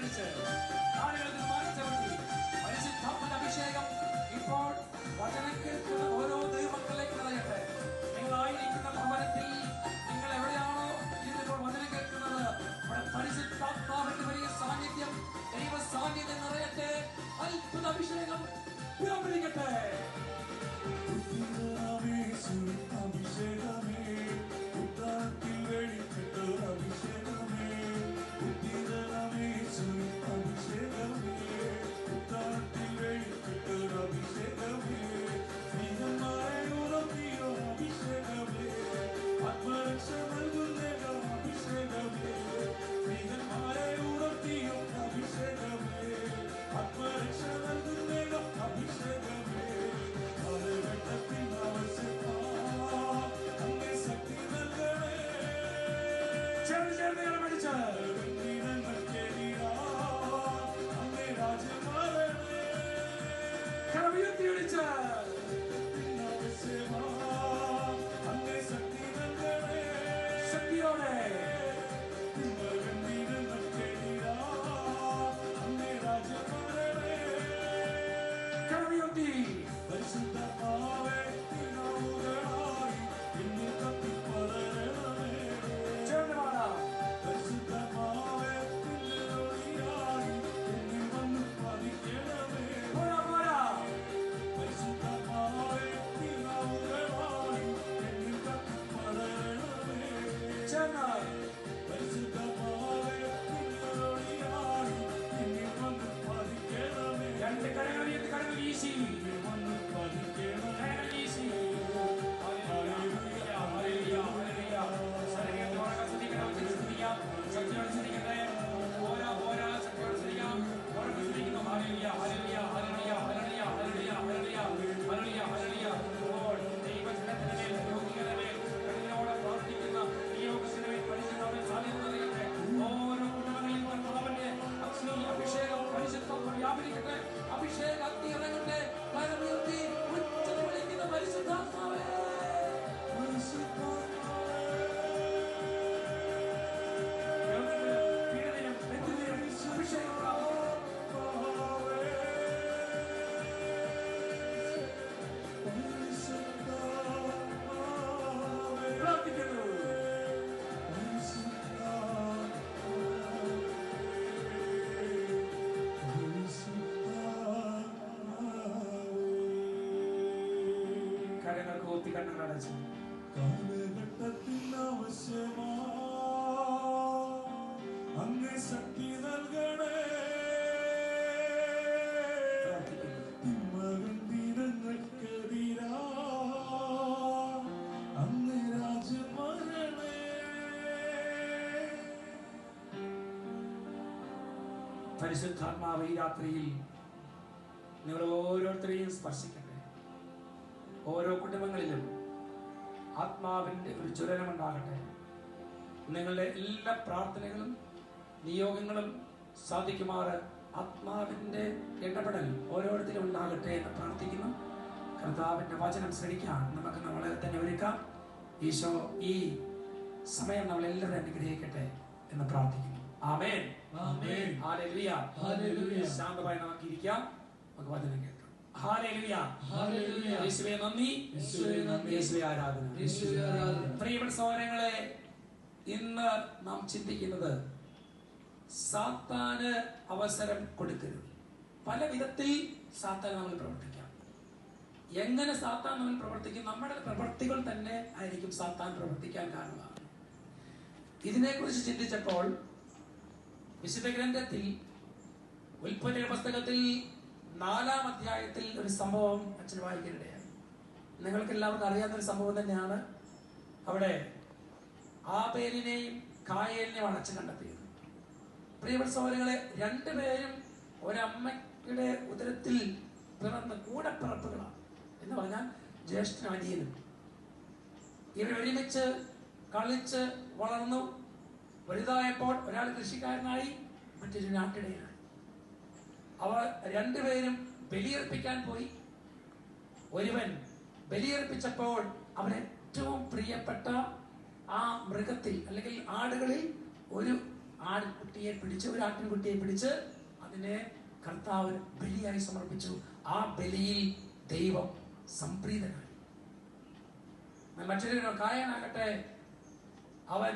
കരമടിച്ച് കാലുകൾക്ക് മാറിച്ചവിട്ടി പരിശുദ്ധാത്മന്റെ അഭിഷേകം ഇപ്പോൾ വചനം കേൾക്കുന്ന ഓരോ ദൈവമക്കളിലേക്ക് നിറയട്ടെ. നിങ്ങളായിരിക്കുന്ന ഭവനത്തിൽ നിങ്ങൾ എവിടെയാണോ ഇതിപ്പോൾ വചനം കേൾക്കുന്നത് അവിടെ പരിശുദ്ധാത്മാവിന്റെ വലിയ സാന്നിധ്യം, ദൈവ സാന്നിധ്യം നിറയട്ടെ. അത്ഭുത അഭിഷേകം വ്യാപരിക്കട്ടെ. അഭിഷേകമേ ഉത്താത്തിൽ വെളിപ്പെട്ട അഭിഷേകമേ അഭിഷേകമേ ഉത്താത്തിൽ വെളിപ്പെട്ട അഭിഷേകമേ സ്നേഹമായ ഉറപ്പിയോ അഭിഷേകമേ ആത്മരക്ഷ നൽകുന്ന അഭിഷേകമേ സ്നേഹമായ ഉറപ്പിയോ അഭിഷേകമേ ആത്മരക്ഷ നൽകുന്ന അഭിഷേകമേ കാലഘട്ടത്തിൽ ആവശ്യത്താ അങ്ങേ ശക്തി നൽകണേ. ചേർന്ന് കരമടിച്ച് അങ്ങേ രാജ്യമാരണേ കരമുയർത്തിയടിച്ച് അങ്ങേ ശക്തി നൽകണേ. ശക്തിയോടെ അങ്ങേ രാജ്യമാരണേ കരമുയർത്തി പരിശുദ്ധമാവേ തിരുനാവുകളായി ഇന്ന് കത്തിപ്പടരണമേ. ചേർന്ന് പാടാം. പരിശുദ്ധമാവേ തിരുനൊളിയായി എന്നിൽ വന്ന് പതിക്കണമേ. പോരാ പോരാ പരിശുദ്ധമാവേ തിരുനാവുകളായി എന്നിൽ കത്തിപ്പടരണമേ. ചേർന്ന് പരിശുദ്ധമാവേ തിരുനൊളിയായി എന്നിൽ വന്ന് പതിക്കണമേ. രണ്ട് കരങ്ങൾ ഉയർത്തി കരങ്ങൾ വീശി എന്നിൽ വന്ന് പതിക്കണമേ. കരങ്ങൾ വീശി ഹല്ലേലൂയ ഹല്ലേലൂയ ഹല്ലേലൂയ. ശരീരത്തോടെ ശ്രദ്ധിക്കണം, ശ്രദ്ധിക്കാം, ശക്തിയോടെ ശ്രദ്ധിക്കട്ടെ. പോരാ പോരാ ശക്തിയോടെ ശ്രദ്ധിക്കാം. ഉറക്കെ ശ്രദ്ധിക്കുന്നു. Hallelujah hallelujah hallelujah hallelujah hallelujah hallelujah hallelujah hallelujah. ഇപ്പോൾ ദൈവജനത്തിന്റെ മേൽ രോഗികളുടെ മേൽ കരുണയോടെ പ്രവർത്തിക്കുന്ന നിയോഗത്തിന്റെ മേൽ പരിശുദ്ധാത്മാവിന്റെ സാന്നിധ്യം നിറയട്ടെ. ഓരോ കുടുംബങ്ങളിലും കർത്താവിന്റെ അഗ്നി അഭിഷേകം പരിശുദ്ധാത്മ വ്യാപരിക്കട്ടെ. അഭിഷേക അഗ്നി ഇറങ്ങട്ടെ. കരമുയർത്തി ഉച്ചത്തിൽ വിളിക്കുന്ന പരിശുദ്ധാത്മാവേ പീഡനം ബന്ധുവിനും അഭിഷേകം പ്രാർത്ഥിക്കുന്നു. കരങ്ങൾ കോത്തി കണ്ണുകൾ അടച്ചു. കാലഘട്ടത്തിൽ ആവശ്യമാ അങ്ങ് ശക്തി നൽകണേ. തിന്മകൻ ദിനങ്ങൾക്കെതിരാ അങ്ങ് രാജ്യം വരണേ. പരിശുദ്ധാത്മാവ് ഈ രാത്രിയിൽ നിങ്ങൾ ഓരോരുത്തരെയും സ്പർശിക്കട്ടെ. ഓരോ കുടുംബങ്ങളിലും ആത്മാവിന്റെ ഒരു ജ്വലനം ഉണ്ടാകട്ടെ. നിങ്ങളുടെ എല്ലാ പ്രാർത്ഥനകളും നിയോഗങ്ങളും സാധിക്കുമാറ് ആത്മാവിന്റെ ഇടപെടൽ ഓരോരുത്തരും ഉണ്ടാകട്ടെ എന്ന് പ്രാർത്ഥിക്കുന്നു. കർത്താവിന്റെ വചനം ശ്രമിക്കാൻ നമുക്ക് നമ്മളെ തന്നെ ഒരുക്കാം. ഈശോ ഈ സമയം നമ്മളെല്ലാവരും അനുഗ്രഹിക്കട്ടെ എന്ന് പ്രാർത്ഥിക്കുന്നു. ആമേൻ ആമേൻ. ഹല്ലേലൂയ ഹല്ലേലൂയ. ശാന്തമായി നമുക്ക് ഇരിക്കാം. നമുക്ക് വചനം കേൾക്കാം. ഹല്ലേലൂയ ഹല്ലേലൂയ. യേശുവേ നന്ദി, യേശുവേ നന്ദി, യേശുവേ ആരാധന. യേശുവേ ആരാധന. പ്രിയപ്പെട്ട സഹോദരങ്ങളെ, ഇന്ന് നാം ചിന്തിക്കുന്നത് സാത്താന് അവസരം കൊടുക്കരുത്. പല വിധത്തിൽ സാത്താൻ നമ്മൾ പ്രവർത്തിക്കാം. എങ്ങനെ സാത്താൻ നമ്മൾ പ്രവർത്തിക്കും? നമ്മുടെ പ്രവർത്തികൾ തന്നെ ആയിരിക്കും സാത്താൻ പ്രവർത്തിക്കാൻ കാരണമാണ്. ഇതിനെക്കുറിച്ച് ചിന്തിച്ചപ്പോൾ വിശുദ്ധ ഗ്രന്ഥത്തിൽ ഉൽപ്പന്ന പുസ്തകത്തിൽ 4-ാം അധ്യായത്തിൽ ഒരു സംഭവം അച്ഛൻ വായിക്കാനിടയായി. നിങ്ങൾക്ക് എല്ലാവർക്കും അറിയാവുന്ന ഒരു സംഭവം തന്നെയാണ്. അവിടെ ആബേലിനെയും കായേലിനെയുമാണ് അച്ഛൻ കണ്ടെത്തിയത്. പ്രിയപ്പെട്ട സഹോദരങ്ങളെ, രണ്ടുപേരും ഒരമ്മയുടെ ഉദരത്തിൽ പിറന്ന കൂടപ്പിറപ്പുകളാണ്. എന്ന് പറഞ്ഞാൽ ജ്യേഷ്ഠനും അനിയനും. ഇവർ ഒരുമിച്ച് കളിച്ച് വളർന്നു. വലുതായപ്പോൾ ഒരാൾ കൃഷിക്കാരനായി, മറ്റൊരു നാട്ടിടയനായി. അവർ രണ്ടുപേരും ബലിയർപ്പിക്കാൻ പോയി. ഒരുവൻ ബലിയർപ്പിച്ചപ്പോൾ അവൻ ഏറ്റവും പ്രിയപ്പെട്ട ആ മൃഗത്തിൽ അല്ലെങ്കിൽ ആടുകളിൽ ഒരു ആൺകുട്ടിയെ പിടിച്ച്, ഒരു ആട്ടിൻകുട്ടിയെ പിടിച്ച് അതിനെ കർത്താവ് ബലിയായി സമർപ്പിച്ചു. ആ ബലിയിൽ ദൈവം സംപ്രീതനായി. മറ്റൊരു കായനാകട്ടെ, അവൻ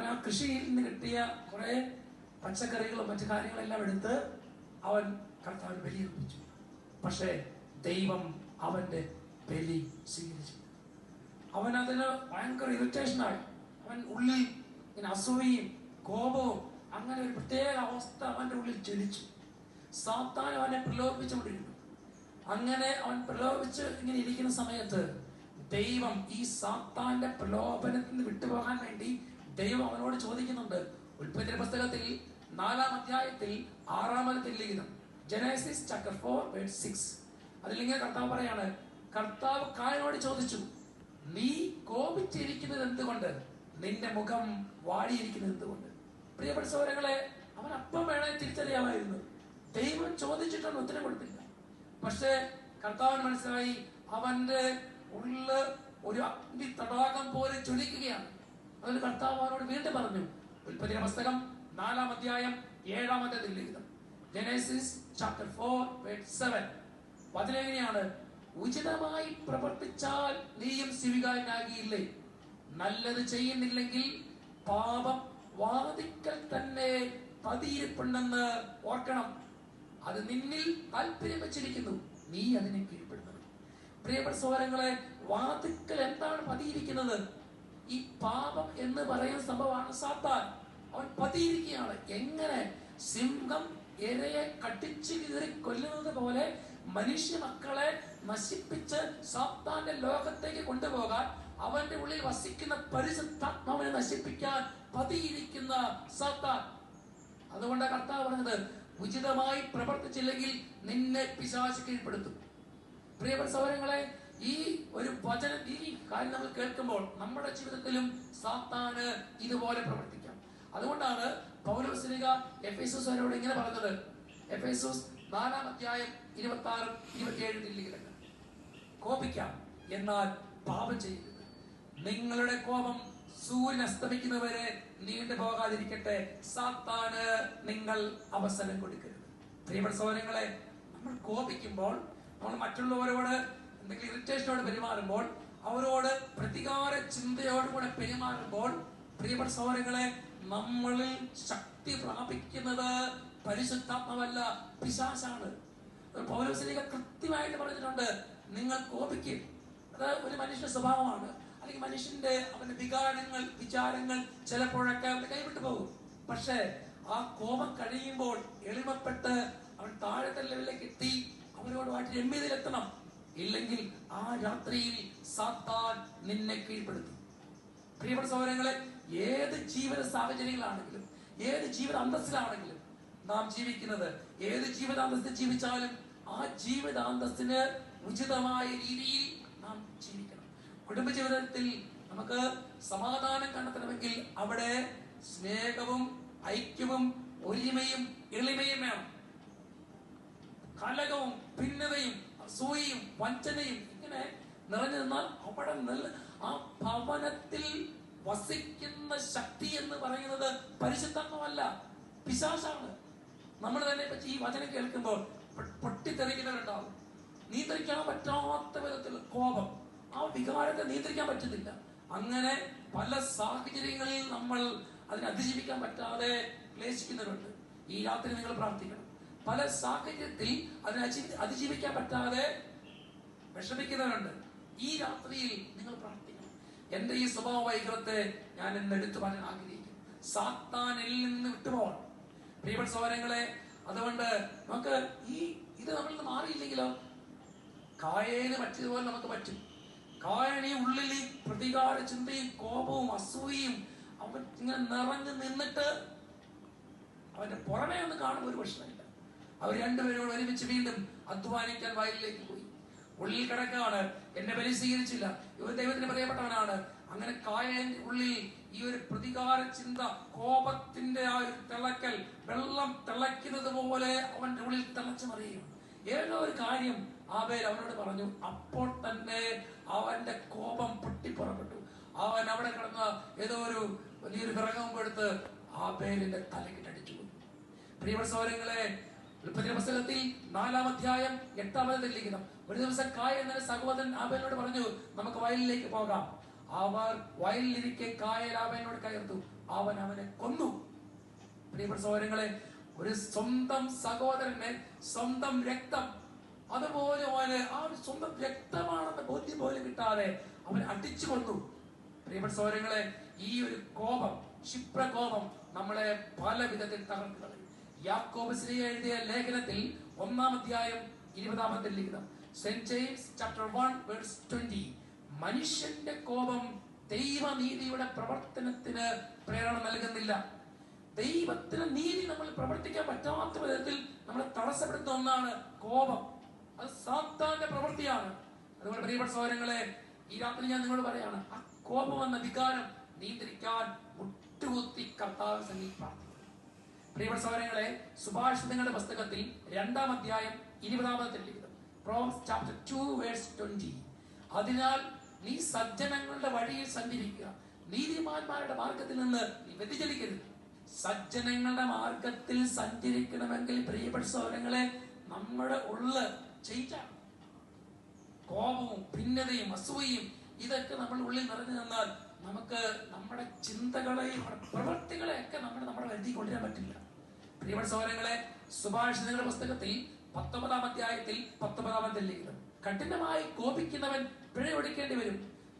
ആ കൃഷിയിൽ നിന്ന് കിട്ടിയ കുറെ പച്ചക്കറികളും മറ്റു കാര്യങ്ങളെല്ലാം എടുത്ത് അവൻ കർത്താവിന് ബലി അർപ്പിച്ചു. പക്ഷേ ദൈവം അവന്റെ ബലി സ്വീകരിച്ചു. അവൻ അതിന് ഭയങ്കര ഇറിറ്റേഷനായി. അവൻ ഉള്ളിൽ ഇങ്ങനെ അസൂയയും കോപവും അങ്ങനെ ഒരു പ്രത്യേക അവസ്ഥ അവന്റെ ഉള്ളിൽ ജ്വലിച്ചു. സാത്താൻ അവനെ പ്രലോഭിപ്പിച്ചുകൊണ്ടിരുന്നു. അങ്ങനെ അവൻ പ്രലോഭിച്ച് ഇങ്ങനെ ഇരിക്കുന്ന സമയത്ത് ദൈവം ഈ സാത്താന്റെ പ്രലോഭനത്തിൽ നിന്ന് വിട്ടുപോകാൻ വേണ്ടി ദൈവം അവനോട് ചോദിക്കുന്നുണ്ട്. ഉൽപ്പത്തി പുസ്തകത്തിൽ 4-ാം അധ്യായത്തിൽ 6-ാമത്തെ ലിഖിതം, ജനസിസ് ചാപ്റ്റർ 4:6, അതിലിങ്ങനെ കർത്താവ് പറയാണ്, കർത്താവ് കായനോട് ചോദിച്ചു, നീ കോപിച്ചിരിക്കുന്നത് എന്തുകൊണ്ട്? നിന്റെ മുഖം വാടിയിരിക്കുന്നത് എന്തുകൊണ്ട്? പ്രിയപ്പെട്ട സഹോദരങ്ങളെ, അവൻ അപ്പം വേണേ തിരിച്ചറിയാമായിരുന്നു. ദൈവം ചോദിച്ചിട്ടൊന്നും ഉത്തരം കൊടുത്തില്ല. പക്ഷേ കർത്താവിന് മനസ്സിലായി അവന്റെ ഉള്ളില് ഒരു അഗ്നി തടാകം പോലെ ജ്വലിക്കുകയാണ്. അതിന് കർത്താവ് അവനോട് വീണ്ടും പറഞ്ഞു. ഉൽപ്പത്തി പുസ്തകം 4-ാം അധ്യായം 7-ാമത്തെ ലിഖിതം, ജനസിസ് ചാപ്റ്റർ 4:7, അതിലെങ്ങനെയാണ്? ഉചിതമായി പ്രവർത്തിച്ചാൽ നീയും സ്വീകാര്യനാകിയില്ലേ? നല്ലത് ചെയ്യുന്നില്ലെങ്കിൽ പാപം വാതിക്കൽ തന്നെ പതിയിരിപ്പുണ്ടെന്ന് ഓർക്കണം. അത് നിന്നിൽ താല്പര്യം വെച്ചിരിക്കുന്നു, നീ അതിനെ കീഴ്പ്പെടുന്നത്. പ്രിയപ്പെട്ട സഹോദരങ്ങളെ, വാതിക്കൽ എന്താണ് പതിയിരിക്കുന്നത്? ഈ പാപം എന്ന് പറയുന്ന സംഭവമാണ് സാത്താൻ. അവൻ പതിയിരിക്കുകയാണ്. എങ്ങനെ? സിംഹം ഇരയെ കടിച്ചു കീറി കൊല്ലുന്നത് പോലെ മനുഷ്യ മക്കളെ നശിപ്പിച്ച് സാത്താന്റെ ലോകത്തേക്ക് കൊണ്ടുപോകാൻ, അവന്റെ ഉള്ളിൽ വസിക്കുന്ന പരിശുദ്ധാത്മാവിനെ നശിപ്പിക്കാൻ പതിയിരിക്കുന്ന സാത്താൻ. അതുകൊണ്ടാണ് കർത്താവ് പറഞ്ഞത്, ഉചിതമായി പ്രവർത്തിച്ചില്ലെങ്കിൽ നിന്നെ പിശാച് കീഴ്പ്പെടുത്തും. പ്രിയപ്പെട്ട സഹോദരങ്ങളെ, ഈ ഒരു വചനം, ഈ കാര്യം നമ്മൾ കേൾക്കുമ്പോൾ നമ്മുടെ ജീവിതത്തിലും സാത്താന് ഇതുപോലെ പ്രവർത്തിക്കാം. അതുകൊണ്ടാണ് പൗലോസ് ശ്ലീഹ എഫേസോസുകാരോട് ഇങ്ങനെ പറഞ്ഞത്. എഫേസോസ് 4-ാം അധ്യായം 26-27 കോപിക്കാം, എന്നാൽ പാപം ചെയ്യരുത്. നിങ്ങളുടെ കോപം സൂര്യൻ അസ്തമിക്കുന്നവരെ നീണ്ടു പോകാതിരിക്കട്ടെ. സാത്താന് നിങ്ങൾ അവസരം കൊടുക്കരുത്. പ്രിയപ്പെട്ട സഹോദരങ്ങളെ, നമ്മൾ കോപിക്കുമ്പോൾ, നമ്മൾ മറ്റുള്ളവരോട് എന്തെങ്കിലും ഇറിറ്റേഷനോട് പെരുമാറുമ്പോൾ, അവരോട് പ്രതികാര ചിന്തയോടുകൂടെ പെരുമാറുമ്പോൾ, പ്രിയപ്പെട്ട സഹോദരങ്ങളെ, നമ്മളിൽ ശക്തി പ്രാപിക്കുന്നത് പരിശുദ്ധാത്മാവല്ല, പിശാചാണ്. പൗലോസ് ശ്ലീഹ കൃത്യമായിട്ട് പറഞ്ഞിട്ടുണ്ട്, നിങ്ങൾ കോപിക്കും. അത് ഒരു മനുഷ്യന്റെ സ്വഭാവമാണ്. അല്ലെങ്കിൽ മനുഷ്യന്റെ അവന്റെ വികാരങ്ങൾ, വിചാരങ്ങൾ ചിലപ്പോഴൊക്കെ അവന്റെ കൈവിട്ടു പോകും. പക്ഷേ ആ കോപം കഴിയുമ്പോൾ എളിമപ്പെട്ട് അവൻ താഴത്തെ ലെവലിലേക്ക് എത്തി അവരോടുമായിട്ട് രമ്യതയിലെത്തണം. ഇല്ലെങ്കിൽ ആ രാത്രിയിൽ സാത്താൻ നിന്നെ കീഴ്പ്പെടുത്തും. പ്രിയപ്പെട്ട സഹോദരങ്ങളെ, ഏത് ജീവിത സാഹചര്യങ്ങളാണെങ്കിലും, ഏത് ജീവിത അന്തസ്സിലാണെങ്കിലും നാം ജീവിക്കുന്നത്, ഏത് ജീവിതാന്തസ്സിൽ ജീവിച്ചാലും ആ ജീവിതാന്തസ്സിന് ഉചിതമായ രീതിയിൽ നാം ജീവിക്കണം. കുടുംബജീവിതത്തിൽ നമുക്ക് സമാധാനം കണ്ടെത്തണമെങ്കിൽ അവിടെ സ്നേഹവും ഐക്യവും ഒരുമയും എളിമയും വേണം. കലകവും ഭിന്നതയും അസൂയയും വഞ്ചനയും ഇങ്ങനെ നിറഞ്ഞു നിന്നാൽ അവിടെ ആ ഭവനത്തിൽ വസിക്കുന്ന ശക്തി എന്ന് പറയുന്നത് പരിശുദ്ധാത്മമല്ല, പിശാചാണ്. നമ്മൾ തന്നെ ഈ വചനം കേൾക്കുമ്പോൾ പൊട്ടിത്തെറിക്കുന്നവരുണ്ടാവും. നിയന്ത്രിക്കാൻ പറ്റാത്ത വിധത്തിൽ കോപം, ആ വികാരത്തെ നിയന്ത്രിക്കാൻ പറ്റുന്നില്ല. അങ്ങനെ പല സാഹചര്യങ്ങളിൽ നമ്മൾ അതിനെ അതിജീവിക്കാൻ പറ്റാതെ ക്ലേശിക്കുന്നവരുണ്ട്. ഈ രാത്രി നിങ്ങൾ പ്രാർത്ഥിക്കണം. പല സാഹചര്യത്തിൽ അതിനെ അതിജീവിക്കാൻ പറ്റാതെ വിഷമിക്കുന്നവരുണ്ട്. ഈ രാത്രിയിൽ നിങ്ങൾ പ്രാർത്ഥിക്കണം. എന്റെ ഈ സ്വഭാവ വൈകൃതത്തെ ഞാൻ ഇന്ന് എടുത്തു പറയാൻ ആഗ്രഹിക്കുന്നു. സാത്താനിൽ നിന്ന് വിട്ടുപോകണം. പ്രിയപ്പെട്ട സഹോദരങ്ങളെ, അതുകൊണ്ട് നമുക്ക് ഇത് നമ്മളിൽ നിന്ന് മാറിയില്ലെങ്കിലോ, കായേന് പറ്റിയതുപോലെ നമുക്ക് പറ്റും. കായനെ ഉള്ളിൽ പ്രതികാര ചിന്തയും കോപവും അസൂയയും അവൻ ഇങ്ങനെ നിറഞ്ഞു നിന്നിട്ട് അവന്റെ പുറമേ ഒന്ന് കാണുമ്പോൾ ഒരു പ്രശ്നമില്ല. അവർ രണ്ടുപേരോട് ഒരുമിച്ച് വീണ്ടും അധ്വാനിക്കാൻ വയലിലേക്ക് പോയി. ഉള്ളിൽ കിടക്കാണ്, എന്നെ ബലി സ്വീകരിച്ചില്ല, ഇവർ ദൈവത്തിന് പ്രിയപ്പെട്ടവനാണ്. അങ്ങനെ കായന്റെ ഉള്ളിൽ ഈ ഒരു പ്രതികാര ചിന്ത, കോപത്തിന്റെ ആ ഒരു തിളക്കൽ, വെള്ളം തിളയ്ക്കുന്നത് പോലെ അവന്റെ ഉള്ളിൽ തിളച്ചു മറിയുകയാണ്. ഏതോ ഒരു കാര്യം ആബേൽ അവനോട് പറഞ്ഞു. അപ്പോൾ തന്നെ അവന്റെ കോപം പൊട്ടിപ്പുറപ്പെട്ടു. അവൻ അവിടെ കിടന്ന ഏതോ ഒരു വലിയൊരു വിറകുമ്പ് എടുത്ത് ആബേലിന്റെ തലക്കിട്ടടിച്ചു. പ്രിയപ്പെട്ട സഹോദരങ്ങളെ, ഉൽപ്പത്തി പുസ്തകത്തിൽ 4-ാം അധ്യായം 8-ാം ലിഖിതം, ഒരു ദിവസം കായ് എന്ന സഹോദരൻ ആബേലിനോട് പറഞ്ഞു, നമുക്ക് വയലിലേക്ക് പോകാം. അവർ വയലിലിരിക്കെ കായൽ ആബേലിനോട് കയർത്തു, അവൻ അവനെ കൊന്നു. പ്രിയപ്പെട്ട സഹോദരങ്ങളെ, ഒരു സ്വന്തം സഹോദരനെ, സ്വന്തം രക്തം, അതുപോലെ അവന് ആ ഒരു സ്വന്തം രക്തമാണെന്ന് ബോധ്യം പോലും കിട്ടാതെ അവൻ അടിച്ചു കൊന്നു. പ്രിയപ്പെട്ട സഹോദരങ്ങളെ, ഈ ഒരു കോപം, ക്ഷിപ്രകോപം നമ്മളെ പല വിധത്തിൽ തകർത്ത് കളയും. യാക്കോബ് ശ്ലീഹ എഴുതിയ ലേഖനത്തിൽ 1-ാം അധ്യായം 20-ാമത്തെ ലിഖിതം, സെന്റ് ജെയിംസ് ചാപ്റ്റർ 1:20, മനുഷ്യന്റെ കോപം ദൈവനീതിയുടെ പ്രവർത്തനത്തിന് പ്രേരണ നൽകുന്നില്ല. ദൈവത്തിന് നീതി നമ്മൾ പ്രവർത്തിക്കാൻ പറ്റാത്ത വിധത്തിൽ നമ്മളെ തടസ്സപ്പെടുത്തുന്ന ഒന്നാണ് കോപം. അത് സാത്താന്റെ പ്രവൃത്തിയാണ്. അതുകൊണ്ട് പ്രിയപ്പെട്ട സഹോദരങ്ങളെ, ഈ രാത്രി ഞാൻ നിങ്ങളോട് പറയാണ്, ആ കോപം എന്ന വികാരം നിയന്ത്രിക്കാൻ മുട്ടുകുത്തി കർത്താവ് സന്നിധിയിൽ പ്രാർത്ഥിക്കും. പ്രിയപ്പെട്ട സഹോദരങ്ങളെ, സുഭാഷിതങ്ങളുടെ പുസ്തകത്തിൽ 2-ാം അധ്യായം 20-ാമത്തെ ലിഖിതം, പ്രോവർബ്സ് ചാപ്റ്റർ 2:20, അതിനാൽ നീ സജ്ജനങ്ങളുടെ വഴിയിൽ സഞ്ചരിക്കുക, നീതിമാന്മാരുടെ മാർഗത്തിൽ നിന്ന് നീ വ്യതിചലിക്കരുത്. സജ്ജനങ്ങളുടെ മാർഗത്തിൽ സഞ്ചരിക്കണമെങ്കിൽ പ്രിയപ്പെട്ട സഹോദരങ്ങളെ, നമ്മുടെ ഉള്ളിൽ ചെയ്യിച്ചാണ്. കോപവും ഭിന്നതയും അസൂയയും ഇതൊക്കെ നമ്മുടെ ഉള്ളിൽ നിറഞ്ഞു നിന്നാൽ നമുക്ക് നമ്മുടെ ചിന്തകളെയും പ്രവൃത്തികളെയൊക്കെ നമ്മുടെ വരുത്തി കൊണ്ടുവരാൻ പറ്റില്ല. പ്രിയപ്പെട്ട സഹോദരങ്ങളെ, സുഭാഷിതങ്ങളുടെ പുസ്തകത്തിൽ 19-ാം അധ്യായത്തിൽ 19-ാമത്തെ ലിഖിതം, കഠിനമായി കോപിക്കുന്നവൻ പിഴയൊടിക്കേണ്ടി വരും,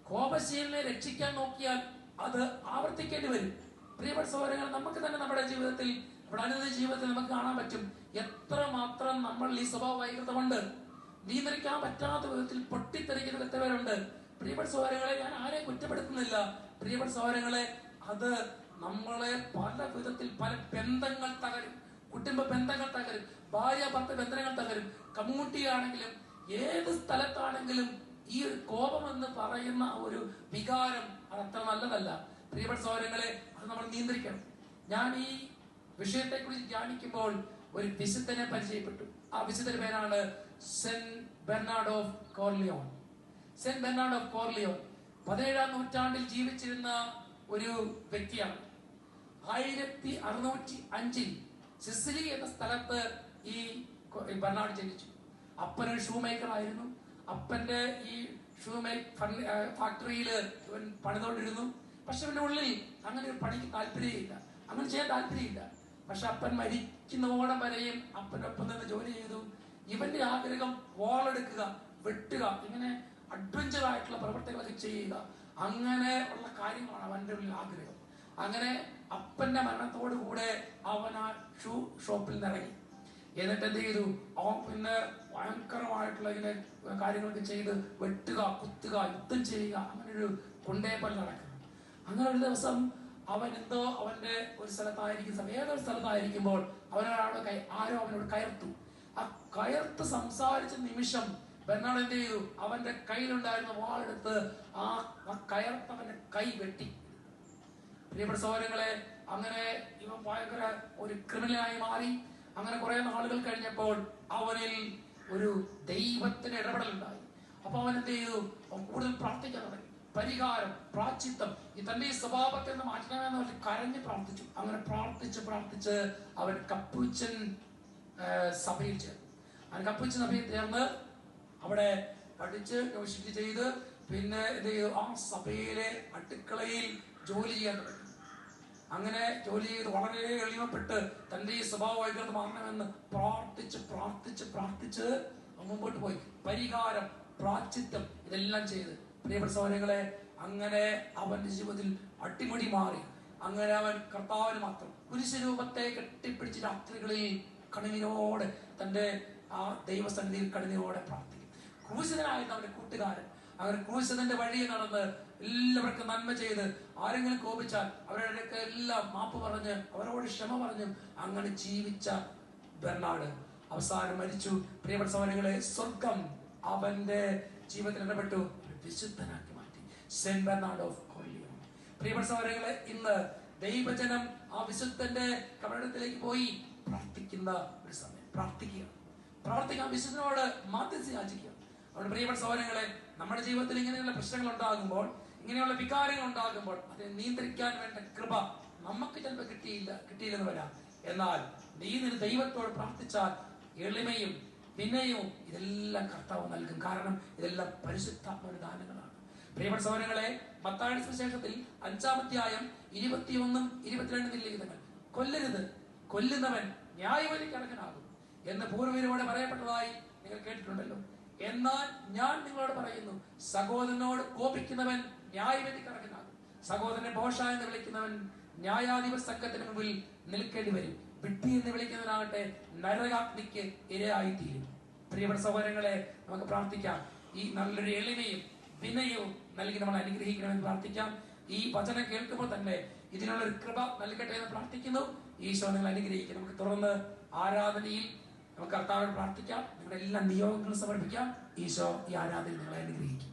കോപശീലനെ രക്ഷിക്കാൻ നോക്കിയാൽ അത് ആവർത്തിക്കേണ്ടി വരും. പ്രിയപ്പെട്ട സഹോദരങ്ങൾ, നമുക്ക് തന്നെ നമ്മുടെ ജീവിതത്തിൽ, നമ്മുടെ അനുദിന ജീവിതത്തിൽ നമുക്ക് കാണാൻ പറ്റും എത്രമാത്രം നമ്മൾ ഈ സ്വഭാവ വൈകൃതമുണ്ട്. നിയന്ത്രിക്കാൻ പറ്റാത്ത വിധത്തിൽ പൊട്ടിത്തെറിക്കുന്ന എത്രപേരുണ്ട്. പ്രിയപ്പെട്ട സഹോദരങ്ങളെ, ഞാൻ ആരെയും കുറ്റപ്പെടുത്തുന്നില്ല. പ്രിയപ്പെട്ട സഹോദരങ്ങളെ, അത് നമ്മളെ പല വിധത്തിൽ പല ബന്ധങ്ങൾ തകരും, കുടുംബ ബന്ധങ്ങൾ തകരും, ഭാര്യ ഭർത്ത ബന്ധങ്ങൾ തകരും, കമ്മ്യൂണിറ്റി ആണെങ്കിലും ഏത് സ്ഥലത്താണെങ്കിലും ഈ ഒരു കോപം എന്ന് പറയുന്ന ഒരു വികാരം അത് അത്ര നല്ലതല്ല. പ്രിയപ്പെട്ട സഹോദരങ്ങളെ, അത് നമ്മൾ നിയന്ത്രിക്കണം. ഞാൻ ഈ വിഷയത്തെ കുറിച്ച് ധ്യാനിക്കുമ്പോൾ ഒരു വിശുദ്ധനെ പരിചയപ്പെട്ടു. ആ വിശുദ്ധന്റെ പേരാണ് Saint Bernard of Corleone. Saint Bernard of Corleone 17-ാം നൂറ്റാണ്ടിൽ ജീവിച്ചിരുന്ന ഒരു വ്യക്തിയാണ്. 1605 സിസിലി എന്ന സ്ഥലത്ത് ഈ ബെർണാഡ് ജനിച്ചു. അപ്പനൊരു ഷൂ മേക്കർ ആയിരുന്നു. അപ്പന്റെ ഈ ഷൂ ഫാക്ടറിയിൽ ഇവൻ പണിതോണ്ടിരുന്നു. പക്ഷെ ഇവന്റെ ഉള്ളിൽ അങ്ങനെ ഒരു പണിക്ക് താല്പര്യമില്ല, അങ്ങനെ ചെയ്യാൻ താല്പര്യമില്ല. പക്ഷെ അപ്പൻ മരിക്കുന്നോളം വരെയും അപ്പനൊപ്പം നിന്ന് ജോലി ചെയ്തു. ഇവന്റെ ആഗ്രഹം വാളെടുക്കുക, വെട്ടുക, ഇങ്ങനെ അഡ്വഞ്ചർ ആയിട്ടുള്ള പ്രവർത്തികളൊക്കെ ചെയ്യുക, അങ്ങനെ ഉള്ള കാര്യമാണ് അവന്റെ ഉള്ളിൽ ആഗ്രഹം. അങ്ങനെ അപ്പന്റെ മരണത്തോടു കൂടെ അവൻ ആ ഷൂ ഷോപ്പിൽ നിറങ്ങി. എന്നിട്ട് എന്ത് ചെയ്തു, അവൻ പിന്നെ ഭയങ്കരമായിട്ടുള്ള ഇങ്ങനെ കാര്യങ്ങളൊക്കെ ചെയ്ത് വെട്ടുക, കുത്തുക, യുദ്ധം ചെയ്യുക, അങ്ങനെ ഒരു കൊണ്ടേപ്പൽ നടക്കുന്നു. അങ്ങനെ ഒരു ദിവസം അവൻ എന്തോ അവന്റെ ഒരു സ്ഥലത്തായിരിക്കും, ഏതൊരു സ്ഥലത്തായിരിക്കുമ്പോൾ ആരോ അവനോട് കയർത്തു. ആ കയർത്ത് സംസാരിച്ച നിമിഷം ബെർണാഡ് എന്ത് ചെയ്തു, അവന്റെ കയ്യിലുണ്ടായിരുന്ന വാളെടുത്ത് ആ കയർത്തവന്റെ കൈ വെട്ടി. പ്രിയപ്പെട്ട സഹോദരങ്ങളെ, അങ്ങനെ ഇവൻ ഭയങ്കര ഒരു ക്രിമിനലായി മാറി. അങ്ങനെ കുറെ നാളുകൾ കഴിഞ്ഞപ്പോൾ അവനിൽ ഒരു ദൈവത്തിന്റെ ഇടപെടലുണ്ടായി. അപ്പൊ അവൻ എന്ത് ചെയ്തു, അവൻ കൂടുതൽ പ്രാർത്ഥിക്കാൻ തുടങ്ങി. പരിഹാരം, പ്രായശ്ചിത്തം, ഈ തന്റെ ഈ സ്വഭാവത്തെ നിന്ന് മാറ്റണമെന്ന് പറഞ്ഞ് കരഞ്ഞ് പ്രാർത്ഥിച്ചു. അങ്ങനെ പ്രാർത്ഥിച്ച് അവൻ കപ്പുച്ചൻ സഭയിൽ ചേർന്നു. അവൻ കപ്പുച്ചൻ സഭയിൽ ചേർന്ന് അവിടെ പഠിച്ച് ശുദ്ധി ചെയ്ത് പിന്നെ എന്ത് ചെയ്തു, ആ സഭയിലെ അടുക്കളയിൽ ജോലി ചെയ്യാൻ തുടങ്ങി. അങ്ങനെ ജോലി ചെയ്ത് വളരെ എളിമപ്പെട്ട് തന്റെ ഈ സ്വഭാവ വൈകൃതം മാറണമെന്ന് പ്രാർത്ഥിച്ച് മുമ്പോട്ട് പോയി. പരിഹാരം, പ്രായശ്ചിത്തം ഇതെല്ലാം ചെയ്ത് പ്രിയപ്പെട്ട സഹോദരങ്ങളെ, അങ്ങനെ അവന്റെ ജീവിതത്തിൽ അടിമുടി മാറി. അങ്ങനെ അവൻ കർത്താവിന് മാത്രം കുരിശുരൂപത്തെ കെട്ടിപ്പിടിച്ച് രാത്രികളിൽ കണ്ണീരോടെ തന്റെ ആ ദൈവസന്നിധിയിൽ കണ്ണീരോടെ പ്രാർത്ഥിക്കും. ക്രൂശിതനായിരുന്ന അവന്റെ കൂട്ടുകാരൻ അങ്ങനെ ക്രൂശിതന്റെ വഴിയെ നടന്ന് എല്ലാവർക്കും നന്മ ചെയ്ത്, ആരെങ്കിലും കോപിച്ചാൽ അവരുടെ എല്ലാം മാപ്പ് പറഞ്ഞ് അവരോട് ക്ഷമ പറഞ്ഞും അങ്ങനെ ജീവിച്ച ബെർണാഡ് അവസാനം മരിച്ചു. പ്രിയപ്പെട്ട സഹോദരങ്ങളെ, സ്വർഗം അവന്റെ ജീവിതത്തിൽ ഇടപെട്ടു, വിശുദ്ധനാക്കി മാറ്റി. Saint Bernard of Corleone. പ്രിയപ്പെട്ട സഹോദരങ്ങളെ, ഇന്ന് ദൈവജനം ആ വിശുദ്ധന്റെ കബറിടത്തിലേക്ക് പോയി പ്രാർത്ഥിക്കുന്ന ഒരു സമയം. പ്രാർത്ഥിക്കാൻ വിശുദ്ധനോട് മാധ്യസ്ഥ യാചിക്കുക. നമ്മുടെ പ്രിയപ്പെട്ട സഹോദരങ്ങളെ, നമ്മുടെ ജീവിതത്തിൽ ഇങ്ങനെയുള്ള പ്രശ്നങ്ങൾ ഉണ്ടാകുമ്പോൾ, ഇങ്ങനെയുള്ള വികാരങ്ങൾ ഉണ്ടാകുമ്പോൾ അതിനെ നിയന്ത്രിക്കാൻ വേണ്ട കൃപ നമുക്ക് ചിലപ്പോൾ കിട്ടിയില്ലെന്ന് വരാം. എന്നാൽ നീ നിന്റെ ദൈവത്തോട് പ്രാർത്ഥിച്ചാൽ എളിമയും വിനയവും ഇതെല്ലാം കർത്താവ് നൽകും. കാരണം ഇതെല്ലാം പരിശുദ്ധാത്മാവിന്റെ ദാനങ്ങളാണ്. പ്രിയപ്പെട്ട സഹോദരങ്ങളെ, മത്തായിയുടെ സുവിശേഷത്തിൽ 5-ാം അധ്യായം 21, 22 ലിഖിതങ്ങൾ, കൊല്ലരുത്, കൊല്ലുന്നവൻ ന്യായവിധിക്ക് അർഹനാകും എന്ന് പൂർവ്വരോട് പറയപ്പെട്ടതായി നിങ്ങൾ കേട്ടിട്ടുണ്ടല്ലോ. എന്നാൽ ഞാൻ നിങ്ങളോട് പറയുന്നു, സഹോദരനോട് കോപിക്കുന്നവൻ ന്യായവിധിക്ക് അർഹനാകും. സഹോദരനെ ഭോഷ എന്ന് വിളിക്കുന്നവൻ ന്യായാധിപ സംഘത്തിന് മുമ്പിൽ നിൽക്കേണ്ടി വരും. വിഡ്ഢി എന്ന് വിളിക്കുന്നവനാകട്ടെ നരകാഗ്നിക്ക് ഇരയായിത്തീരും. പ്രിയപ്പെട്ട സഹോദരങ്ങളെ, നമുക്ക് പ്രാർത്ഥിക്കാം. ഈ നല്ലൊരു എളിമയും വിനയവും നൽകി നമ്മൾ അനുഗ്രഹിക്കണമെന്ന് പ്രാർത്ഥിക്കാം. ഈ വചനം കേൾക്കുമ്പോൾ തന്നെ ഇതിനുള്ളൊരു കൃപ നൽകട്ടെ എന്ന് പ്രാർത്ഥിക്കുന്നു. ഈശോ നിങ്ങൾ അനുഗ്രഹിക്കും. നമുക്ക് തുടർന്ന് ആരാധനയിൽ നമുക്ക് കർത്താവിനെ പ്രാർത്ഥിക്കാം. നിങ്ങളുടെ എല്ലാ നിയോഗങ്ങളും സമർപ്പിക്കാം. ഈശോ ഈ ആരാധനയിൽ നിങ്ങളെ അനുഗ്രഹിക്കും.